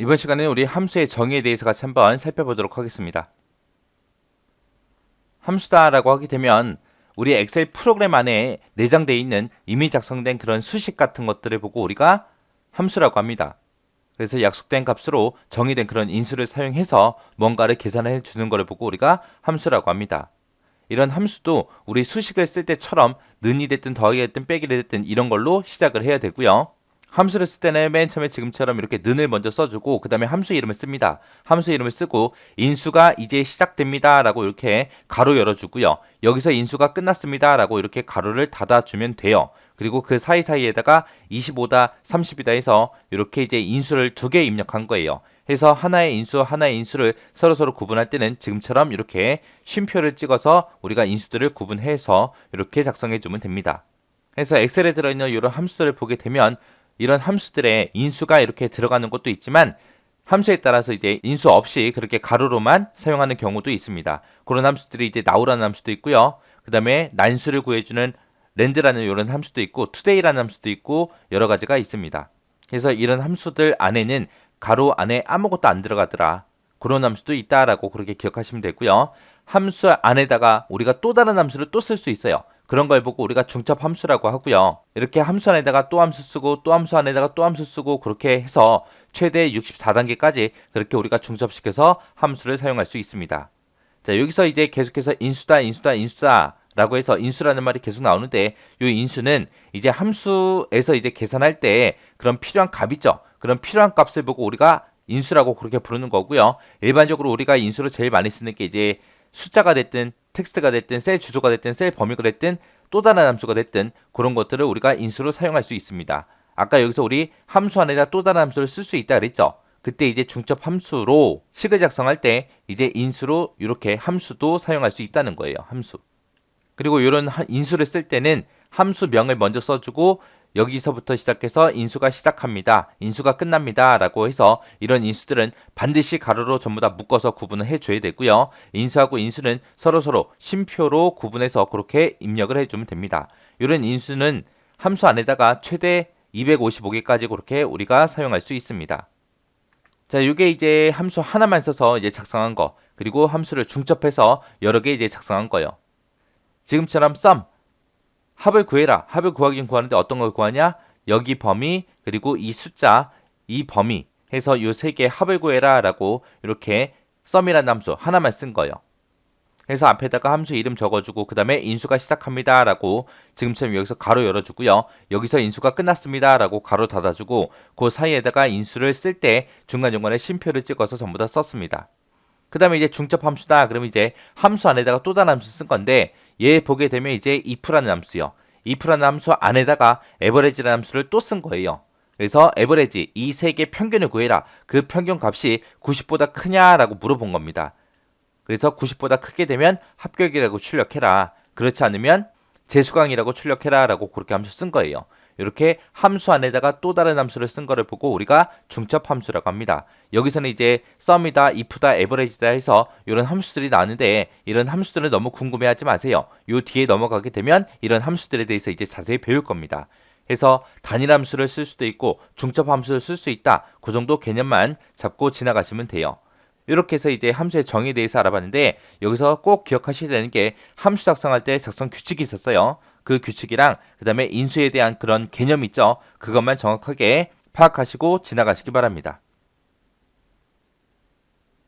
이번 시간에는 우리 함수의 정의에 대해서 같이 한번 살펴보도록 하겠습니다. 함수다라고 하게 되면 우리 엑셀 프로그램 안에 내장되어 있는 이미 작성된 그런 수식 같은 것들을 보고 우리가 함수라고 합니다. 그래서 약속된 값으로 정의된 그런 인수를 사용해서 뭔가를 계산해 주는 것을 보고 우리가 함수라고 합니다. 이런 함수도 우리 수식을 쓸 때처럼 는이 됐든 더하기 됐든 빼기를 됐든 이런 걸로 시작을 해야 되고요. 함수를 쓸 때는 맨 처음에 지금처럼 이렇게 는을 먼저 써주고 그 다음에 함수 이름을 씁니다. 함수 이름을 쓰고 인수가 이제 시작됩니다 라고 이렇게 가로 열어주고요. 여기서 인수가 끝났습니다 라고 이렇게 가로를 닫아주면 돼요. 그리고 그 사이사이에다가 25다 30이다 해서 이렇게 이제 인수를 두 개 입력한 거예요. 해서 하나의 인수 하나의 인수를 서로 구분할 때는 지금처럼 이렇게 쉼표를 찍어서 우리가 인수들을 구분해서 이렇게 작성해 주면 됩니다. 그래서 엑셀에 들어있는 이런 함수들을 보게 되면 이런 함수들의 인수가 이렇게 들어가는 것도 있지만 함수에 따라서 이제 인수 없이 그렇게 가로로만 사용하는 경우도 있습니다. 그런 함수들이 이제 now라는 함수도 있고요. 그 다음에 난수를 구해주는 land라는 이런 함수도 있고 today라는 함수도 있고 여러 가지가 있습니다. 그래서 이런 함수들 안에는 가로 안에 아무것도 안 들어가더라. 그런 함수도 있다라고 그렇게 기억하시면 되고요. 함수 안에다가 우리가 또 다른 함수를 또 쓸 수 있어요. 그런 걸 보고 우리가 중첩 함수라고 하고요. 이렇게 함수 안에다가 또 함수 쓰고 또 함수 안에다가 또 함수 쓰고 그렇게 해서 최대 64단계까지 그렇게 우리가 중첩시켜서 함수를 사용할 수 있습니다. 자, 여기서 이제 계속해서 인수다 라고 해서 인수라는 말이 계속 나오는데 이 인수는 이제 함수에서 이제 계산할 때 그런 필요한 값 있죠. 그런 필요한 값을 보고 우리가 인수라고 그렇게 부르는 거고요. 일반적으로 우리가 인수를 제일 많이 쓰는 게 이제 숫자가 됐든 텍스트가 됐든 셀 주소가 됐든 셀 범위가 됐든 또 다른 함수가 됐든 그런 것들을 우리가 인수로 사용할 수 있습니다. 아까 여기서 우리 함수 안에다 또 다른 함수를 쓸 수 있다 그랬죠. 그때 이제 중첩 함수로 식을 작성할 때 이제 인수로 이렇게 함수도 사용할 수 있다는 거예요. 함수. 그리고 이런 인수를 쓸 때는 함수명을 먼저 써주고 여기서부터 시작해서 인수가 시작합니다. 인수가 끝납니다. 라고 해서 이런 인수들은 반드시 가로로 전부 다 묶어서 구분을 해줘야 되고요. 인수하고 인수는 서로 쉼표로 구분해서 그렇게 입력을 해주면 됩니다. 이런 인수는 함수 안에다가 최대 255개까지 그렇게 우리가 사용할 수 있습니다. 자, 이게 이제 함수 하나만 써서 이제 작성한 거, 그리고 함수를 중첩해서 여러 개 이제 작성한 거예요. 지금처럼 sum 합을 구해라. 합을 구하긴 구하는데 어떤 걸 구하냐? 여기 범위 그리고 이 숫자 이 범위 해서 이 세 개의 합을 구해라 라고 이렇게 sum이라는 함수 하나만 쓴 거예요. 그래서 앞에다가 함수 이름 적어주고 그 다음에 인수가 시작합니다 라고 지금처럼 여기서 가로 열어주고요. 여기서 인수가 끝났습니다 라고 가로 닫아주고 그 사이에다가 인수를 쓸 때 중간중간에 쉼표를 찍어서 전부 다 썼습니다. 그 다음에 이제 중첩 함수다. 그러면 이제 함수 안에다가 또 다른 함수 쓴 건데 얘 보게 되면 이제 if라는 함수요. if라는 함수 안에다가 average라는 함수를 또 쓴 거예요. 그래서 average 이 세 개 평균을 구해라. 그 평균 값이 90보다 크냐라고 물어본 겁니다. 그래서 90보다 크게 되면 합격이라고 출력해라. 그렇지 않으면 재수강이라고 출력해라 라고 그렇게 함수 쓴 거예요. 이렇게 함수 안에다가 또 다른 함수를 쓴 거를 보고 우리가 중첩 함수라고 합니다. 여기서는 이제 sum이다, if다, average다 해서 이런 함수들이 나오는데 이런 함수들은 너무 궁금해하지 마세요. 요 뒤에 넘어가게 되면 이런 함수들에 대해서 이제 자세히 배울 겁니다. 해서 단일 함수를 쓸 수도 있고 중첩 함수를 쓸 수 있다. 그 정도 개념만 잡고 지나가시면 돼요. 이렇게 해서 이제 함수의 정의에 대해서 알아봤는데 여기서 꼭 기억하셔야 되는 게 함수 작성할 때 작성 규칙이 있었어요. 그 규칙이랑 그 다음에 인수에 대한 그런 개념 있죠. 그것만 정확하게 파악하시고 지나가시기 바랍니다.